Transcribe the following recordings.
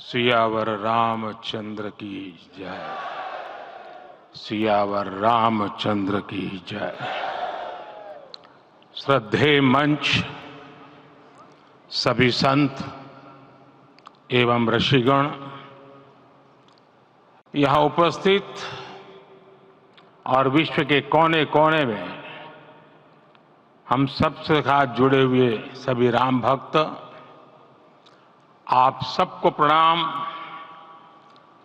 सियावर रामचंद्र की जय। सियावर रामचंद्र की जय। श्रद्धेय मंच, सभी संत एवं ऋषिगण, यहाँ उपस्थित और विश्व के कोने कोने में हम सबसे साथ जुड़े हुए सभी राम भक्त, आप सबको प्रणाम,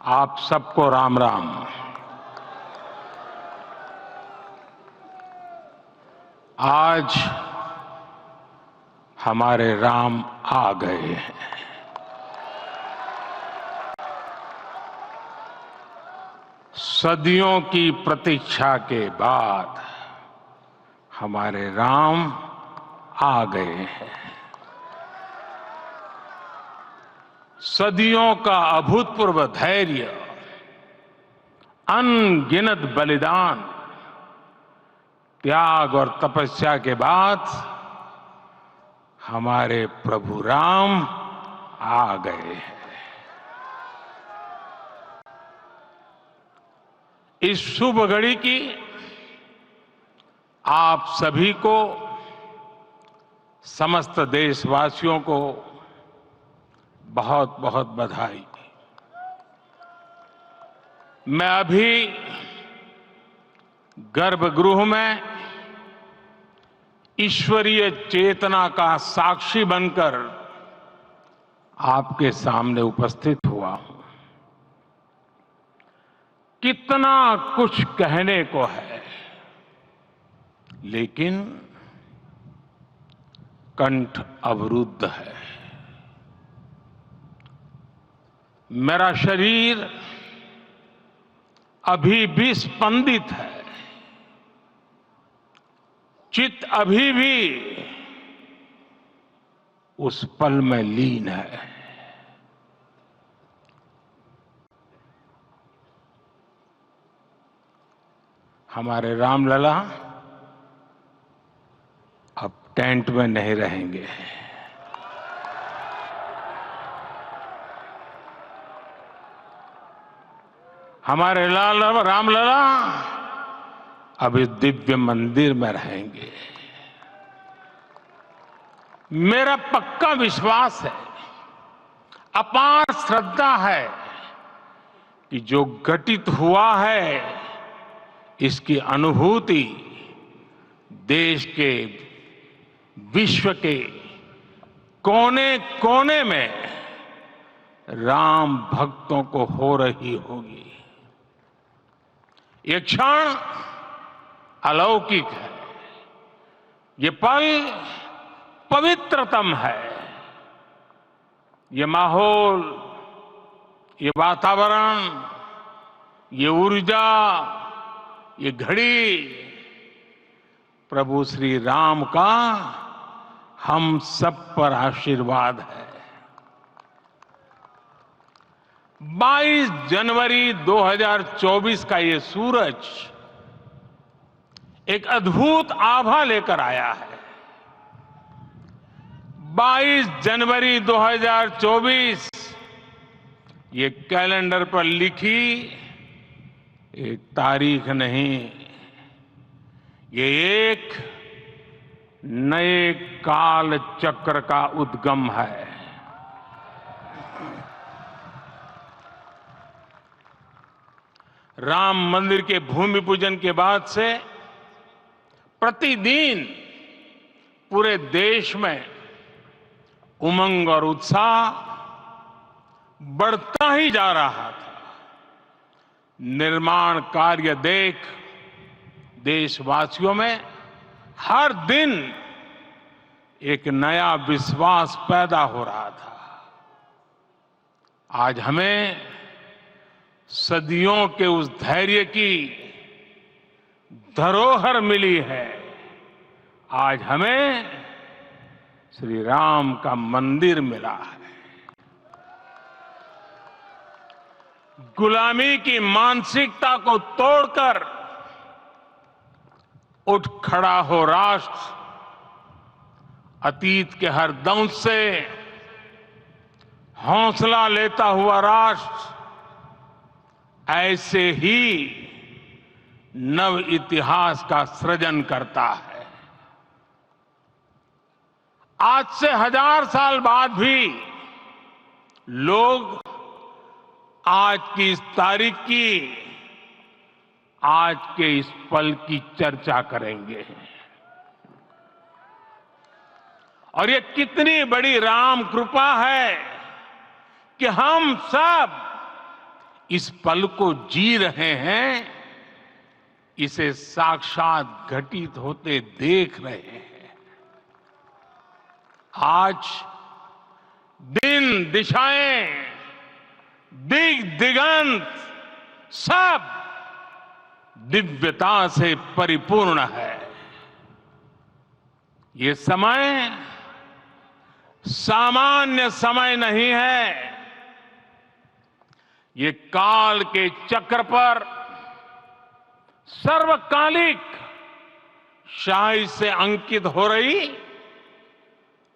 आप सबको राम राम। आज हमारे राम आ गए हैं। सदियों की प्रतीक्षा के बाद हमारे राम आ गए हैं। सदियों का अभूतपूर्व धैर्य, अनगिनत बलिदान, त्याग और तपस्या के बाद हमारे प्रभु राम आ गए हैं। इस शुभ घड़ी की आप सभी को, समस्त देशवासियों को बहुत बहुत बधाई। मैं अभी गर्भगृह में ईश्वरीय चेतना का साक्षी बनकर आपके सामने उपस्थित हुआ हूं। कितना कुछ कहने को है, लेकिन कंठ अवरुद्ध है। मेरा शरीर अभी भी स्पंदित है, चित्त अभी भी उस पल में लीन है। हमारे रामलला अब टेंट में नहीं रहेंगे। हमारे रामलला अब इस दिव्य मंदिर में रहेंगे। मेरा पक्का विश्वास है, अपार श्रद्धा है कि जो घटित हुआ है, इसकी अनुभूति देश के, विश्व के कोने कोने में राम भक्तों को हो रही होगी। ये क्षण अलौकिक है, ये पल पवित्रतम है। ये माहौल, ये वातावरण, ये ऊर्जा, ये घड़ी प्रभु श्री राम का हम सब पर आशीर्वाद है। 22 जनवरी 2024 का ये सूरज एक अद्भुत आभा लेकर आया है। 22 जनवरी 2024 ये कैलेंडर पर लिखी एक तारीख नहीं, ये एक नए काल चक्र का उद्गम है। राम मंदिर के भूमि पूजन के बाद से प्रतिदिन पूरे देश में उमंग और उत्साह बढ़ता ही जा रहा था। निर्माण कार्य देख देशवासियों में हर दिन एक नया विश्वास पैदा हो रहा था। आज हमें सदियों के उस धैर्य की धरोहर मिली है। आज हमें श्री राम का मंदिर मिला है। गुलामी की मानसिकता को तोड़कर उठ खड़ा हो राष्ट्र। अतीत के हर दंश से, हौसला लेता हुआ राष्ट्र ऐसे ही नव इतिहास का सृजन करता है। आज से 1000 साल बाद भी लोग आज की इस तारीख की, आज के इस पल की चर्चा करेंगे। और ये कितनी बड़ी राम कृपा है कि हम सब इस पल को जी रहे हैं, इसे साक्षात घटित होते देख रहे हैं। आज दिन, दिशाएं, दिगंत सब दिव्यता से परिपूर्ण है। ये समय सामान्य समय नहीं है। ये काल के चक्र पर सर्वकालिक शाही से अंकित हो रही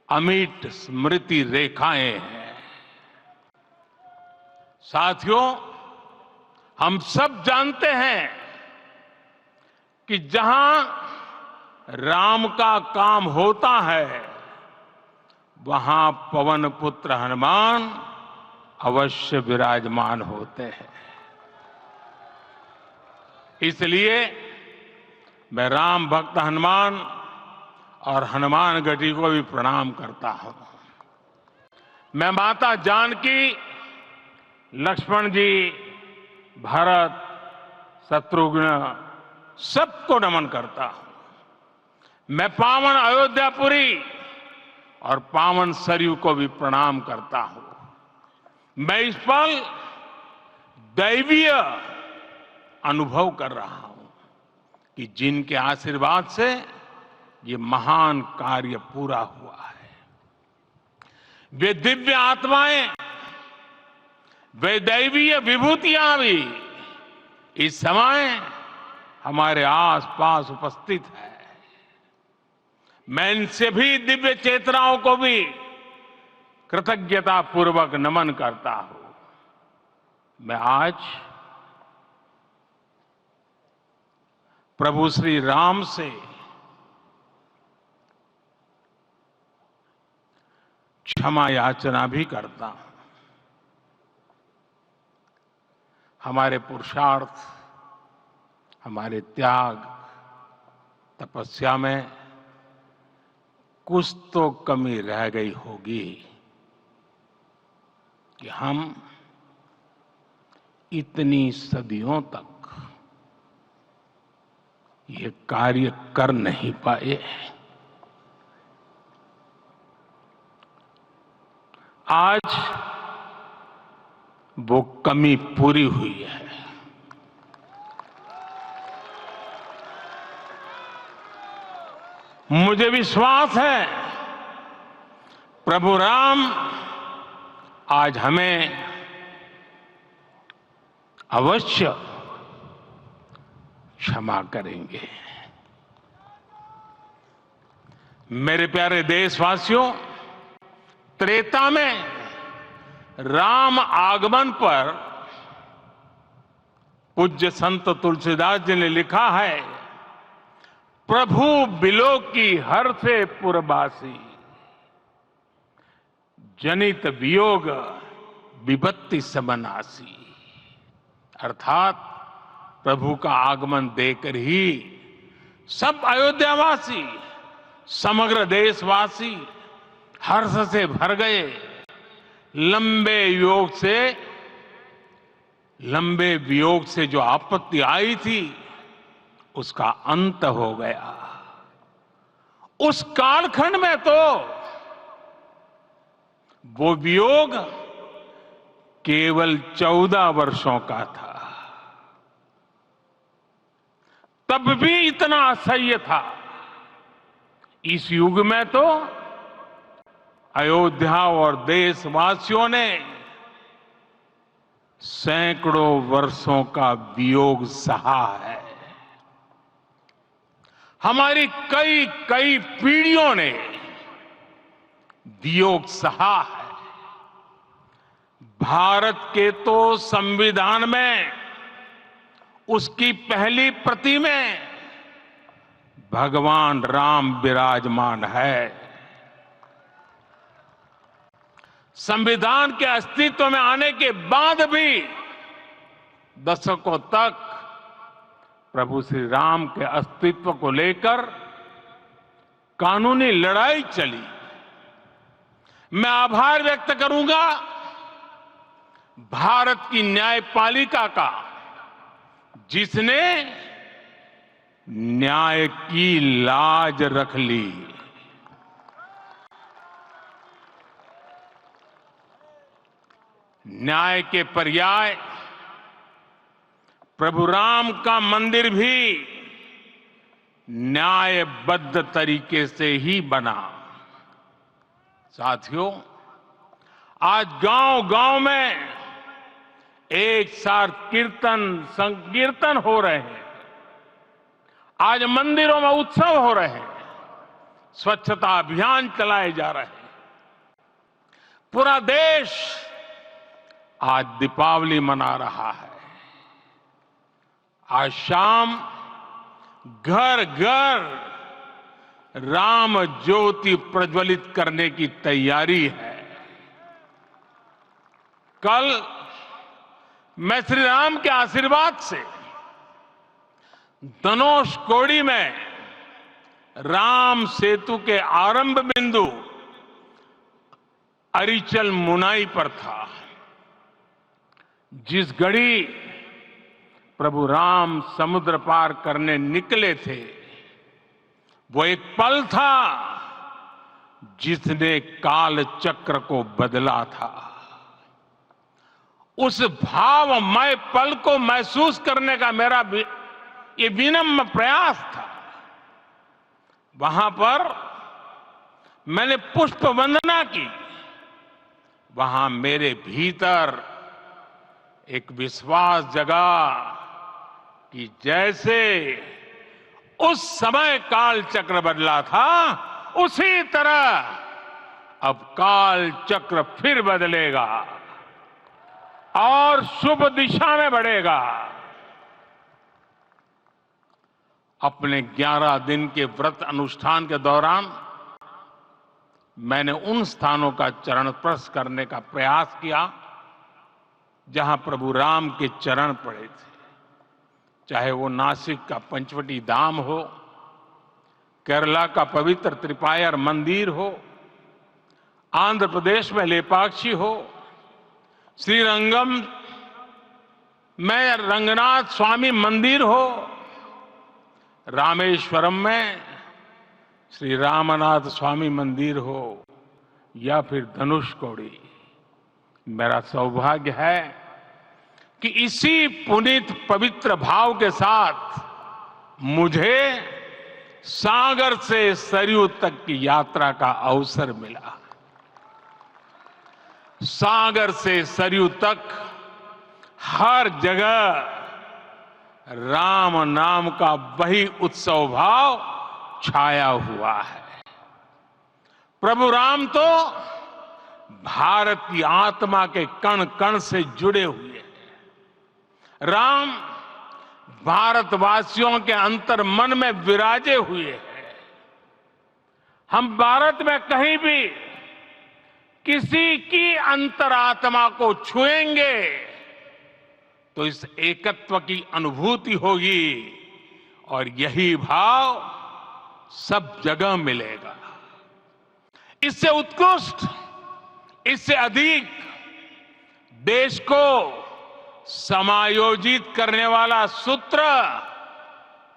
अमिट स्मृति रेखाएं हैं। साथियों, हम सब जानते हैं कि जहां राम का काम होता है, वहां पवन पुत्र हनुमान अवश्य विराजमान होते हैं। इसलिए मैं राम भक्त हनुमान और हनुमान गढ़ी को भी प्रणाम करता हूं। मैं माता जानकी, लक्ष्मण जी, भरत, शत्रुघ्न सबको नमन करता हूं। मैं पावन अयोध्यापुरी और पावन सरयू को भी प्रणाम करता हूं। मैं इस पल दैवीय अनुभव कर रहा हूं कि जिनके आशीर्वाद से ये महान कार्य पूरा हुआ है। वे दिव्य आत्माएं, वे दैवीय विभूतियां भी इस समय हमारे आसपास उपस्थित है। मैं इनसे भी दिव्य चेतनाओं को भी कृतज्ञता पूर्वक नमन करता हूं। मैं आज प्रभु श्री राम से क्षमा याचना भी करता हूं। हमारे पुरुषार्थ, हमारे त्याग, तपस्या में कुछ तो कमी रह गई होगी कि हम इतनी सदियों तक ये कार्य कर नहीं पाए। आज वो कमी पूरी हुई है। मुझे विश्वास है प्रभु राम आज हमें अवश्य क्षमा करेंगे। मेरे प्यारे देशवासियों, त्रेता में राम आगमन पर पूज्य संत तुलसीदास जी ने लिखा है, प्रभु बिलो की हर से पुरबासी, जनित वियोग विपत्ति समनासी। अर्थात प्रभु का आगमन देकर ही सब अयोध्यावासी, समग्र देशवासी हर्ष से भर गए। लंबे वियोग से जो आपत्ति आई थी, उसका अंत हो गया। उस कालखंड में तो वो वियोग केवल 14 वर्षों का था। तब भी इतना असह्य था। इस युग में तो अयोध्या और देशवासियों ने सैकड़ों वर्षों का वियोग सहा है। हमारी कई कई पीढ़ियों ने वियोग सहा है। भारत के तो संविधान में उसकी पहली प्रति में भगवान राम विराजमान है। संविधान के अस्तित्व में आने के बाद भी दशकों तक प्रभु श्री राम के अस्तित्व को लेकर कानूनी लड़ाई चली। मैं आभार व्यक्त करूंगा भारत की न्यायपालिका का, जिसने न्याय की लाज रख ली। न्याय के पर्याय प्रभु राम का मंदिर भी न्यायबद्ध तरीके से ही बना। साथियों, आज गांव-गांव में एक साथ कीर्तन संकीर्तन हो रहे हैं। आज मंदिरों में उत्सव हो रहे हैं, स्वच्छता अभियान चलाए जा रहे हैं। पूरा देश आज दीपावली मना रहा है। आज शाम घर घर राम ज्योति प्रज्वलित करने की तैयारी है। कल मैं श्री राम के आशीर्वाद से धनुषकोडी में राम सेतु के आरंभ बिंदु अरिचल मुनाई पर था। जिस घड़ी प्रभु राम समुद्र पार करने निकले थे, वो एक पल था जिसने काल चक्र को बदला था। उस भावमय पल को महसूस करने का मेरा ये विनम्र प्रयास था। वहां पर मैंने पुष्प वंदना की। वहां मेरे भीतर एक विश्वास जगा कि जैसे उस समय काल चक्र बदला था, उसी तरह अब काल चक्र फिर बदलेगा और शुभ दिशा में बढ़ेगा। अपने 11 दिन के व्रत अनुष्ठान के दौरान मैंने उन स्थानों का चरण स्पर्श करने का प्रयास किया जहां प्रभु राम के चरण पड़े थे। चाहे वो नासिक का पंचवटी धाम हो, केरला का पवित्र त्रिपायर मंदिर हो, आंध्र प्रदेश में लेपाक्षी हो, श्रीरंगम में रंगनाथ स्वामी मंदिर हो, रामेश्वरम में श्री रामनाथ स्वामी मंदिर हो, या फिर धनुषकोडी। मेरा सौभाग्य है कि इसी पुनीत पवित्र भाव के साथ मुझे सागर से सरयू तक की यात्रा का अवसर मिला। सागर से सरयू तक हर जगह राम नाम का वही उत्सव भाव छाया हुआ है। प्रभु राम तो भारत की आत्मा के कण कण से जुड़े हुए हैं। राम भारतवासियों के अंतर मन में विराजे हुए हैं। हम भारत में कहीं भी किसी की अंतरात्मा को छुएंगे तो इस एकत्व की अनुभूति होगी और यही भाव सब जगह मिलेगा। इससे उत्कृष्ट, इससे अधिक देश को समायोजित करने वाला सूत्र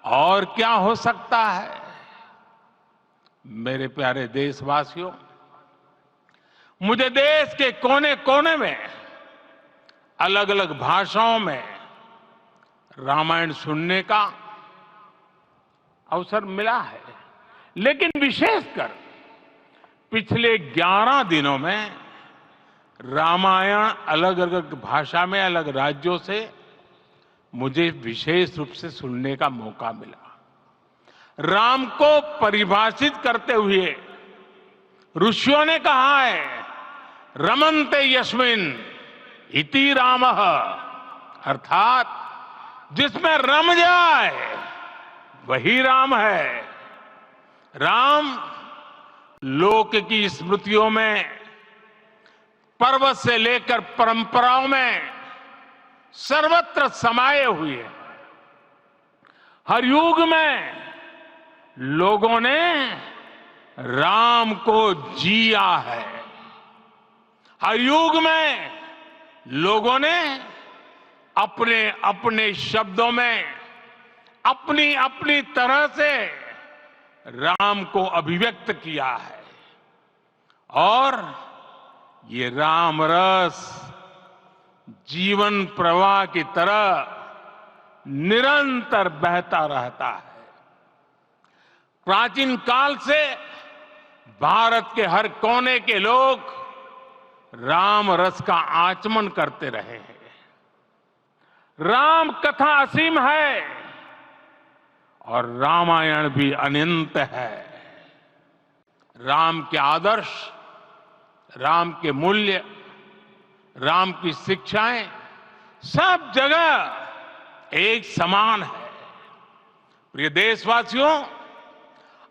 और क्या हो सकता है। मेरे प्यारे देशवासियों, मुझे देश के कोने कोने में अलग अलग भाषाओं में रामायण सुनने का अवसर मिला है, लेकिन विशेषकर पिछले 11 दिनों में रामायण अलग अलग भाषा में अलग राज्यों से मुझे विशेष रूप से सुनने का मौका मिला। राम को परिभाषित करते हुए ऋषियों ने कहा है, रमन्ते यस्मिन् इति रामः, अर्थात जिसमें रम जाए वही राम है। राम लोक की स्मृतियों में, पर्व से लेकर परंपराओं में सर्वत्र समाये हुए हैं। हर युग में लोगों ने राम को जिया है। हर युग में लोगों ने अपने अपने शब्दों में अपनी अपनी तरह से राम को अभिव्यक्त किया है और ये राम रस जीवन प्रवाह की तरह निरंतर बहता रहता है। प्राचीन काल से भारत के हर कोने के लोग राम रस का आचमन करते रहे हैं। राम कथा असीम है और रामायण भी अनंत है। राम के आदर्श, राम के मूल्य, राम की शिक्षाएं सब जगह एक समान है। प्रिय देशवासियों,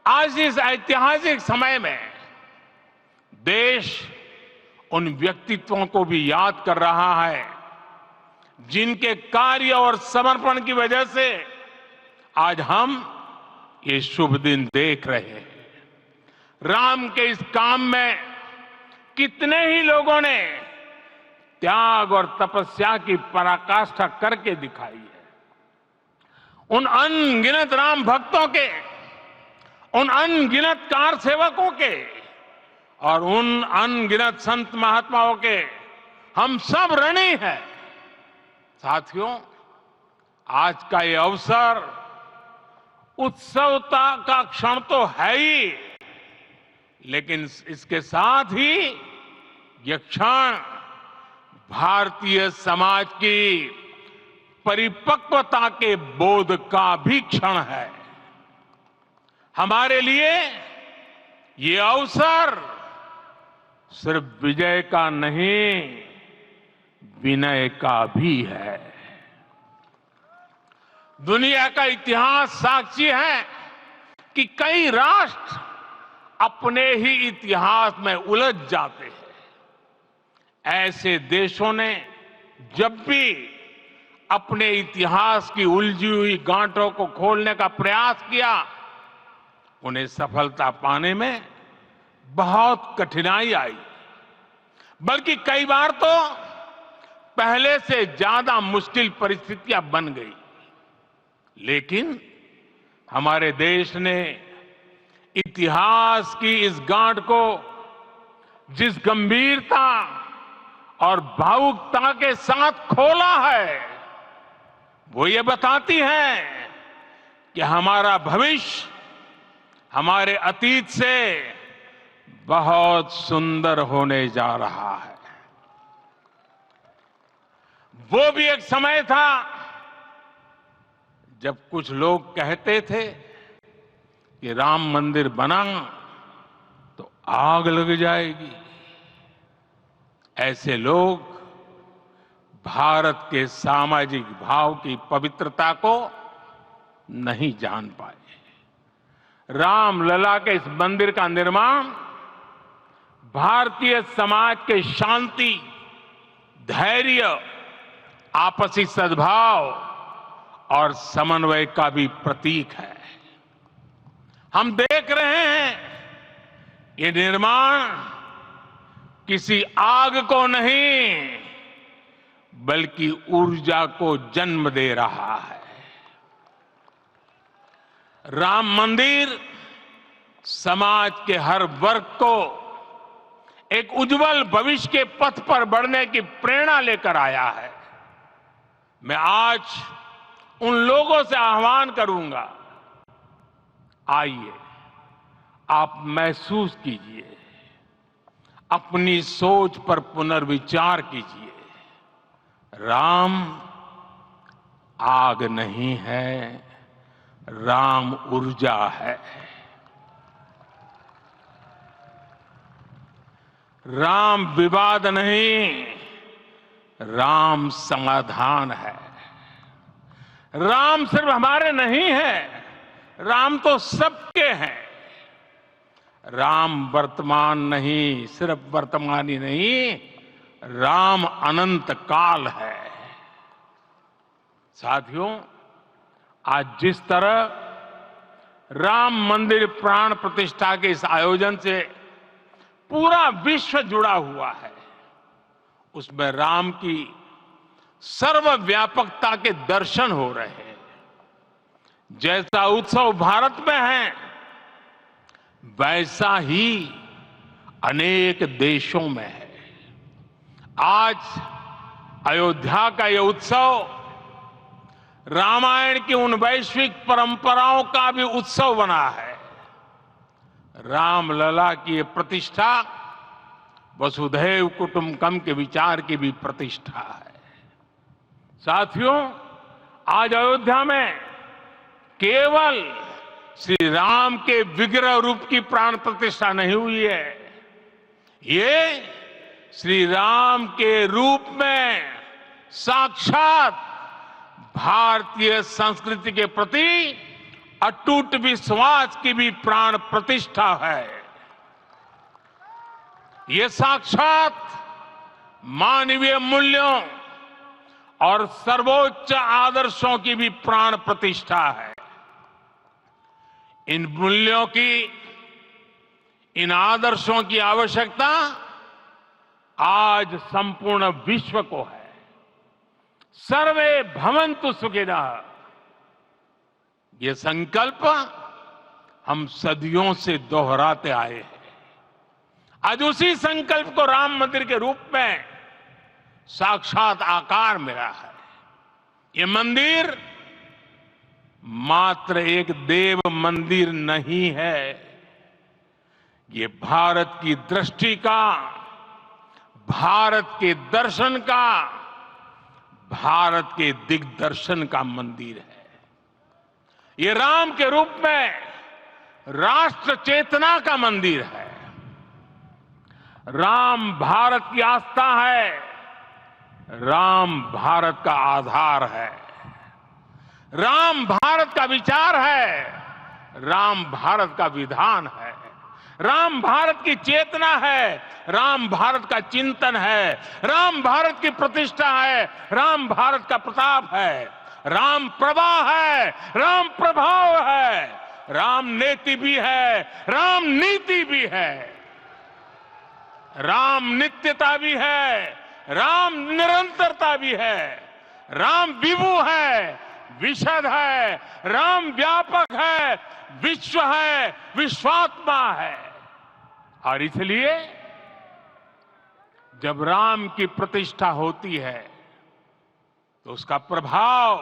आज इस ऐतिहासिक समय में देश उन व्यक्तित्वों को भी याद कर रहा है जिनके कार्य और समर्पण की वजह से आज हम ये शुभ दिन देख रहे हैं। राम के इस काम में कितने ही लोगों ने त्याग और तपस्या की पराकाष्ठा करके दिखाई है। उन अनगिनत राम भक्तों के, उन अनगिनत कार सेवकों के और उन अनगिनत संत महात्माओं के हम सब ऋणी हैं। साथियों, आज का ये अवसर उत्सवता का क्षण तो है ही, लेकिन इसके साथ ही यह क्षण भारतीय समाज की परिपक्वता के बोध का भी क्षण है। हमारे लिए ये अवसर सिर्फ विजय का नहीं, विनय का भी है। दुनिया का इतिहास साक्षी है कि कई राष्ट्र अपने ही इतिहास में उलझ जाते हैं। ऐसे देशों ने जब भी अपने इतिहास की उलझी हुई गांठों को खोलने का प्रयास किया, उन्हें सफलता पाने में बहुत कठिनाई आई, बल्कि कई बार तो पहले से ज्यादा मुश्किल परिस्थितियां बन गई। लेकिन हमारे देश ने इतिहास की इस गांठ को जिस गंभीरता और भावुकता के साथ खोला है, वो ये बताती है कि हमारा भविष्य हमारे अतीत से बहुत सुंदर होने जा रहा है। वो भी एक समय था जब कुछ लोग कहते थे कि राम मंदिर बना तो आग लग जाएगी। ऐसे लोग भारत के सामाजिक भाव की पवित्रता को नहीं जान पाए। रामलला के इस मंदिर का निर्माण भारतीय समाज के शांति, धैर्य, आपसी सद्भाव और समन्वय का भी प्रतीक है। हम देख रहे हैं ये निर्माण किसी आग को नहीं, बल्कि ऊर्जा को जन्म दे रहा है। राम मंदिर समाज के हर वर्ग को एक उज्जवल भविष्य के पथ पर बढ़ने की प्रेरणा लेकर आया है। मैं आज उन लोगों से आह्वान करूंगा, आइए आप महसूस कीजिए, अपनी सोच पर पुनर्विचार कीजिए। राम आग नहीं है, राम ऊर्जा है। राम विवाद नहीं, राम समाधान है। राम सिर्फ हमारे नहीं है, राम तो सबके हैं। राम वर्तमान नहीं, सिर्फ वर्तमान ही नहीं, राम अनंत काल है। साथियों, आज जिस तरह राम मंदिर प्राण प्रतिष्ठा के इस आयोजन से पूरा विश्व जुड़ा हुआ है, उसमें राम की सर्वव्यापकता के दर्शन हो रहे हैं। जैसा उत्सव भारत में है, वैसा ही अनेक देशों में है। आज अयोध्या का यह उत्सव रामायण की उन वैश्विक परंपराओं का भी उत्सव बना है। रामलला की ये प्रतिष्ठा वसुधैव कुटुंबकम के विचार की भी प्रतिष्ठा है। साथियों, आज अयोध्या में केवल श्री राम के विग्रह रूप की प्राण प्रतिष्ठा नहीं हुई है, ये श्री राम के रूप में साक्षात भारतीय संस्कृति के प्रति अटूट विश्वास की भी प्राण प्रतिष्ठा है। ये साक्षात मानवीय मूल्यों और सर्वोच्च आदर्शों की भी प्राण प्रतिष्ठा है। इन मूल्यों की, इन आदर्शों की आवश्यकता आज संपूर्ण विश्व को है। सर्वे भवन्तु सुखिनः, ये संकल्प हम सदियों से दोहराते आए हैं। आज उसी संकल्प को राम मंदिर के रूप में साक्षात आकार मिला है। ये मंदिर मात्र एक देव मंदिर नहीं है, ये भारत की दृष्टि का, भारत के दर्शन का, भारत के दिग्दर्शन का मंदिर है। ये राम के रूप में राष्ट्र चेतना का मंदिर है। राम भारत की आस्था है, राम भारत का आधार है, राम भारत का विचार है, राम भारत का विधान है, राम भारत की चेतना है, राम भारत का चिंतन है, राम भारत की प्रतिष्ठा है, राम भारत का प्रताप है, राम प्रवाह है, राम प्रभाव है, राम नेति भी है, राम नीति भी है, राम नित्यता भी है, राम निरंतरता भी है, राम विभु है, विशद है, राम व्यापक है, विश्व है, विश्वात्मा है। और इसलिए जब राम की प्रतिष्ठा होती है तो उसका प्रभाव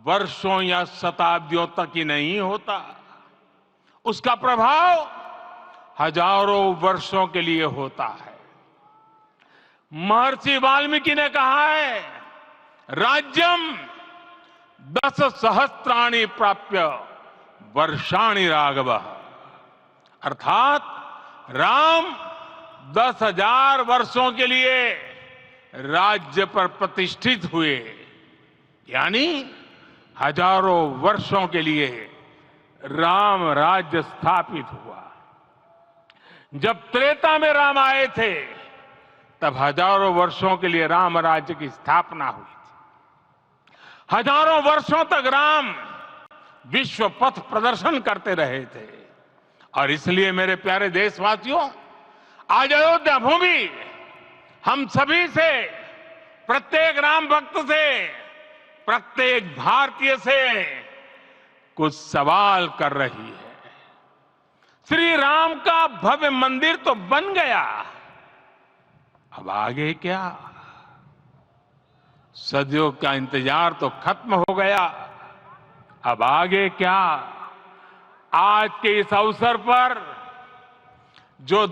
वर्षों या शताब्दियों तक ही नहीं होता, उसका प्रभाव हजारों वर्षों के लिए होता है। महर्षि वाल्मीकि ने कहा है, राज्यम 10 सहस्त्राणि प्राप्य वर्षाणि राघवः, अर्थात राम 10,000 वर्षों के लिए राज्य पर प्रतिष्ठित हुए, यानी हजारों वर्षों के लिए राम राज्य स्थापित हुआ। जब त्रेता में राम आए थे तब हजारों वर्षों के लिए राम राज्य की स्थापना हुई थी। हजारों वर्षों तक राम विश्व पथ प्रदर्शन करते रहे थे। और इसलिए मेरे प्यारे देशवासियों, आज अयोध्या भूमि हम सभी से, प्रत्येक राम भक्त से, प्रत्येक भारतीय से कुछ सवाल कर रही है। श्री राम का भव्य मंदिर तो बन गया, अब आगे क्या? सदियों का इंतजार तो खत्म हो गया, अब आगे क्या? आज के इस अवसर पर जो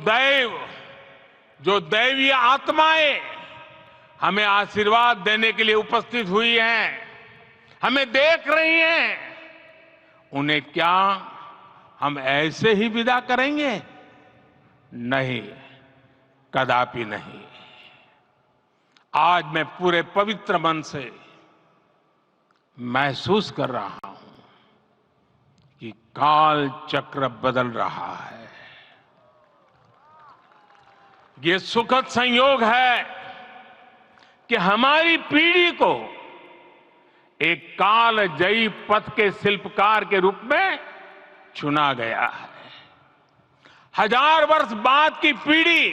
दैवीय आत्माएं हमें आशीर्वाद देने के लिए उपस्थित हुई हैं, हमें देख रही हैं, उन्हें क्या हम ऐसे ही विदा करेंगे? नहीं, कदापि नहीं। आज मैं पूरे पवित्र मन से महसूस कर रहा हूं कि काल चक्र बदल रहा है। ये सुखद संयोग है कि हमारी पीढ़ी को एक कालजयी पथ के शिल्पकार के रूप में चुना गया है। 1000 वर्ष बाद की पीढ़ी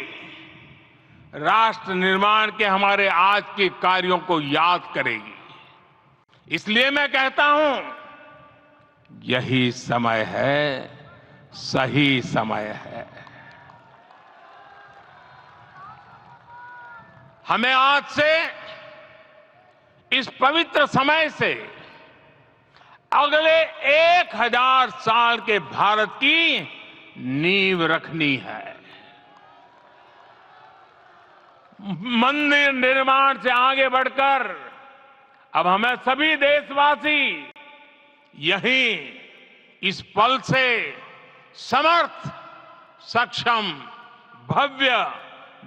राष्ट्र निर्माण के हमारे आज के कार्यों को याद करेगी। इसलिए मैं कहता हूं, यही समय है, सही समय है। हमें आज से, इस पवित्र समय से अगले 1000 साल के भारत की नींव रखनी है। मंदिर निर्माण से आगे बढ़कर अब हमें सभी देशवासी यहीं इस पल से समर्थ, सक्षम, भव्य,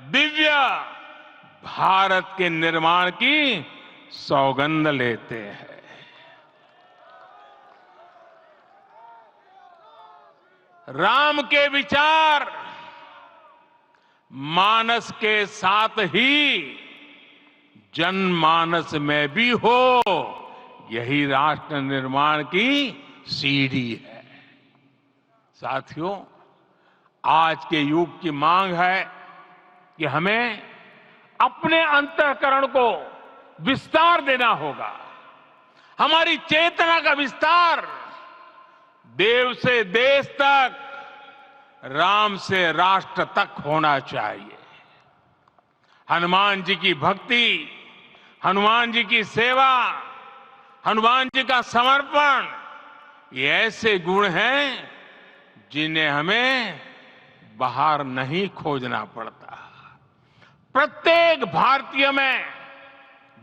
दिव्य भारत के निर्माण की सौगंध लेते हैं। राम के विचार मानस के साथ ही जनमानस में भी हो, यही राष्ट्र निर्माण की सीढ़ी है। साथियों, आज के युग की मांग है कि हमें अपने अंतःकरण को विस्तार देना होगा। हमारी चेतना का विस्तार देव से देश तक, राम से राष्ट्र तक होना चाहिए। हनुमान जी की भक्ति, हनुमान जी की सेवा, हनुमान जी का समर्पण, ये ऐसे गुण हैं जिन्हें हमें बाहर नहीं खोजना पड़ता। प्रत्येक भारतीय में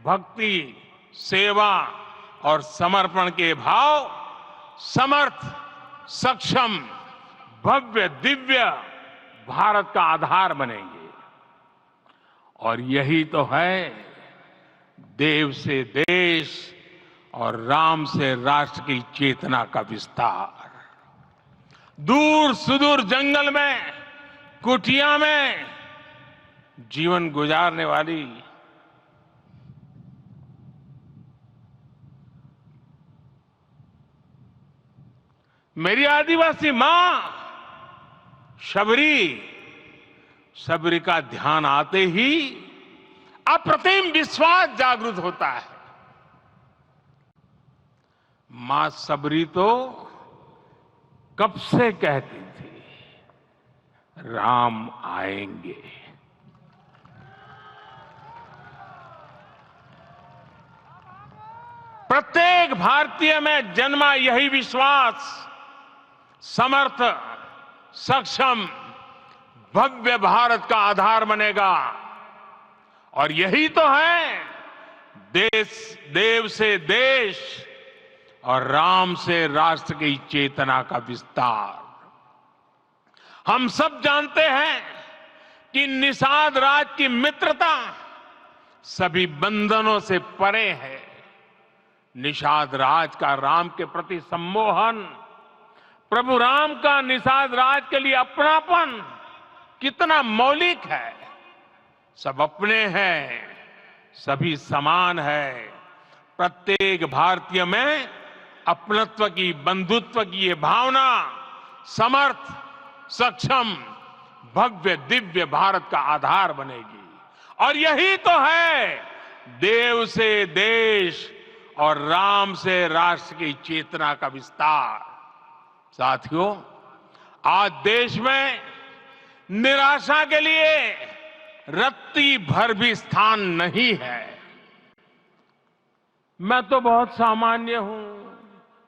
भक्ति, सेवा और समर्पण के भाव समर्थ, सक्षम, भव्य, दिव्य भारत का आधार बनेंगे। और यही तो है देव से देश और राम से राष्ट्र की चेतना का विस्तार। दूर सुदूर जंगल में, कुटिया में जीवन गुजारने वाली मेरी आदिवासी मां शबरी का ध्यान आते ही अप्रतिम विश्वास जागृत होता है। मां शबरी तो कब से कहती थी, राम आएंगे। प्रत्येक भारतीय में जन्मा यही विश्वास समर्थ, सक्षम, भव्य भारत का आधार बनेगा। और यही तो है देव से देश और राम से राष्ट्र की चेतना का विस्तार। हम सब जानते हैं कि निषाद राज की मित्रता सभी बंधनों से परे है। निषाद राज का राम के प्रति सम्मोहन, प्रभु राम का निषाद राज के लिए अपनापन कितना मौलिक है। सब अपने हैं, सभी समान है। प्रत्येक भारतीय में अपनत्व की, बंधुत्व की ये भावना समर्थ, सक्षम, भव्य, दिव्य भारत का आधार बनेगी। और यही तो है देव से देश और राम से राष्ट्र की चेतना का विस्तार। साथियों, आज देश में निराशा के लिए रत्ती भर भी स्थान नहीं है। मैं तो बहुत सामान्य हूं,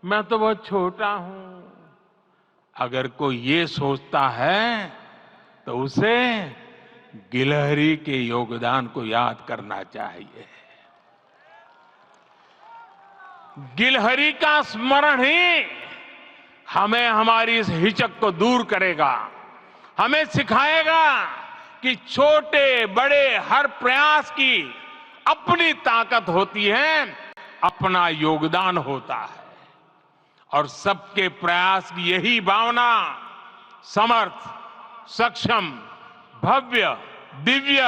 मैं तो बहुत छोटा हूं। अगर कोई ये सोचता है तो उसे गिलहरी के योगदान को याद करना चाहिए। गिलहरी का स्मरण ही हमें हमारी इस हिचक को दूर करेगा, हमें सिखाएगा कि छोटे बड़े हर प्रयास की अपनी ताकत होती है, अपना योगदान होता है। और सबके प्रयास की यही भावना समर्थ, सक्षम, भव्य, दिव्य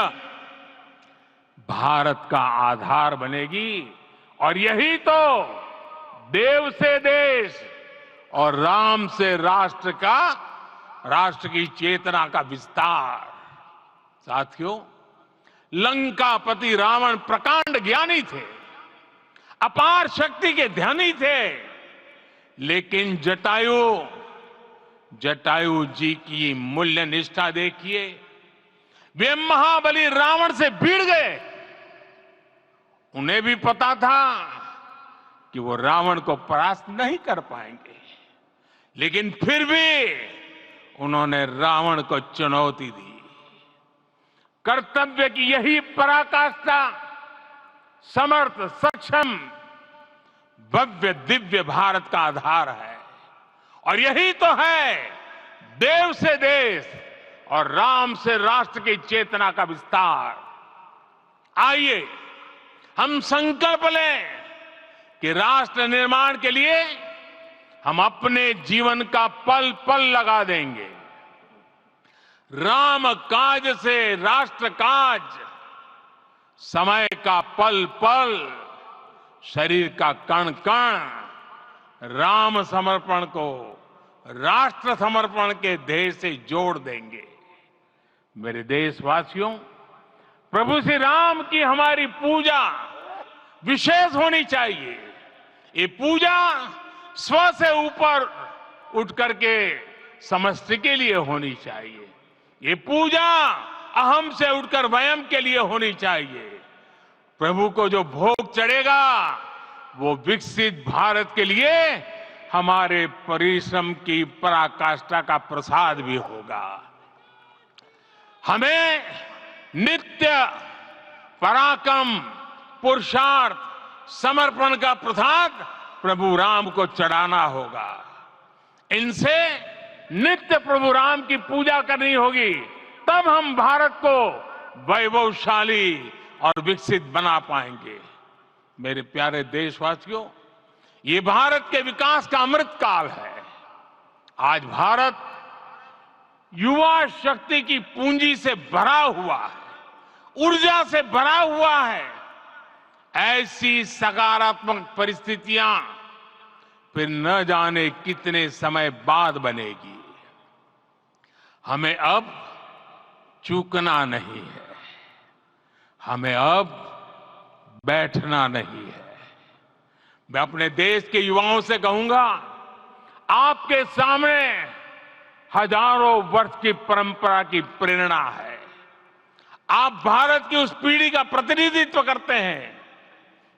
भारत का आधार बनेगी। और यही तो देव से देश और राम से राष्ट्र का, राष्ट्र की चेतना का विस्तार। साथियों, लंकापति रावण प्रकांड ज्ञानी थे, अपार शक्ति के धनी थे, लेकिन जटायु जी की मूल्य निष्ठा देखिए। वे महाबली रावण से भिड़ गए। उन्हें भी पता था कि वो रावण को परास्त नहीं कर पाएंगे, लेकिन फिर भी उन्होंने रावण को चुनौती दी। कर्तव्य की यही पराकाष्ठा समर्थ, सक्षम, भव्य, दिव्य भारत का आधार है। और यही तो है देव से देश और राम से राष्ट्र की चेतना का विस्तार। आइए हम संकल्प लें कि राष्ट्र निर्माण के लिए हम अपने जीवन का पल पल लगा देंगे। राम काज से राष्ट्र काज, समय का पल पल, शरीर का कण कण राम समर्पण को राष्ट्र समर्पण के ध्येय से जोड़ देंगे। मेरे देशवासियों, प्रभु श्री राम की हमारी पूजा विशेष होनी चाहिए। ये पूजा स्व से ऊपर उठ करके समष्टि के लिए होनी चाहिए। ये पूजा अहम से उठकर वयम के लिए होनी चाहिए। प्रभु को जो भोग चढ़ेगा वो विकसित भारत के लिए हमारे परिश्रम की पराकाष्ठा का प्रसाद भी होगा। हमें नित्य पराक्रम, पुरुषार्थ, समर्पण का प्रसाद प्रभु राम को चढ़ाना होगा। इनसे नित्य प्रभु राम की पूजा करनी होगी, तब हम भारत को वैभवशाली और विकसित बना पाएंगे। मेरे प्यारे देशवासियों, ये भारत के विकास का अमृत काल है। आज भारत युवा शक्ति की पूंजी से भरा हुआ है, ऊर्जा से भरा हुआ है। ऐसी सकारात्मक परिस्थितियां फिर न जाने कितने समय बाद बनेगी। हमें अब चूकना नहीं है, हमें अब बैठना नहीं है। मैं अपने देश के युवाओं से कहूंगा, आपके सामने हजारों वर्ष की परंपरा की प्रेरणा है। आप भारत की उस पीढ़ी का प्रतिनिधित्व करते हैं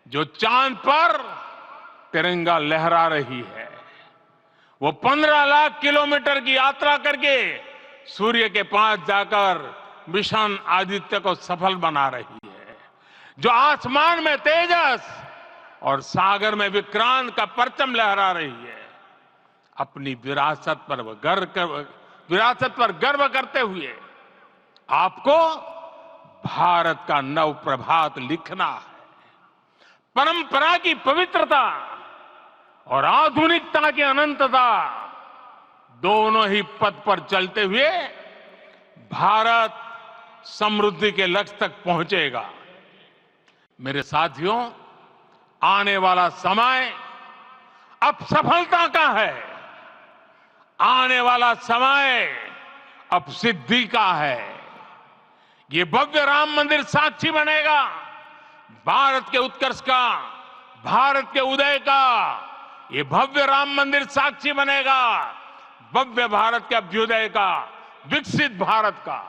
जो चांद पर तिरंगा लहरा रही है। वो 15 लाख किलोमीटर की यात्रा करके सूर्य के पास जाकर मिशन आदित्य को सफल बना रही है। जो आसमान में तेजस और सागर में विक्रांत का परचम लहरा रही है। अपनी विरासत पर गर्व करते हुए आपको भारत का नव प्रभात लिखना है। परंपरा की पवित्रता और आधुनिकता की अनंतता, दोनों ही पथ पर चलते हुए भारत समृद्धि के लक्ष्य तक पहुंचेगा। मेरे साथियों, आने वाला समय अब सफलता का है। आने वाला समय अब सिद्धि का है। ये भव्य राम मंदिर साक्षी बनेगा भारत के उत्कर्ष का, भारत के उदय का। ये भव्य राम मंदिर साक्षी बनेगा भव्य भारत के अभ्युदय का, विकसित भारत का।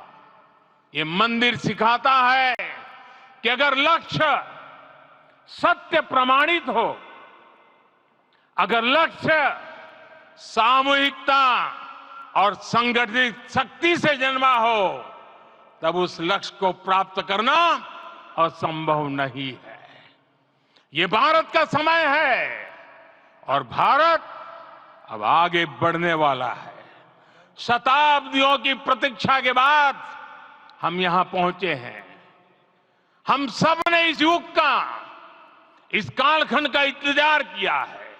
ये मंदिर सिखाता है कि अगर लक्ष्य सत्य प्रमाणित हो, अगर लक्ष्य सामूहिकता और संगठित शक्ति से जन्मा हो, तब उस लक्ष्य को प्राप्त करना असंभव नहीं है। ये भारत का समय है और भारत अब आगे बढ़ने वाला है। शताब्दियों की प्रतीक्षा के बाद हम यहां पहुंचे हैं। हम सब ने इस युग का, इस कालखंड का इंतजार किया है।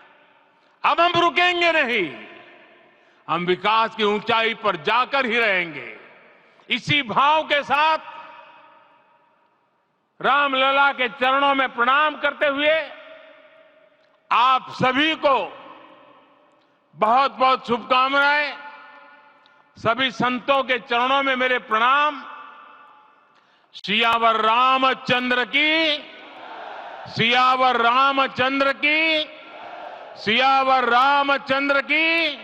अब हम रुकेंगे नहीं, हम विकास की ऊंचाई पर जाकर ही रहेंगे। इसी भाव के साथ रामलला के चरणों में प्रणाम करते हुए आप सभी को बहुत बहुत शुभकामनाएं। सभी संतों के चरणों में मेरे प्रणाम। सियावर रामचंद्र की, सियावर रामचंद्र की, सियावर रामचंद्र की।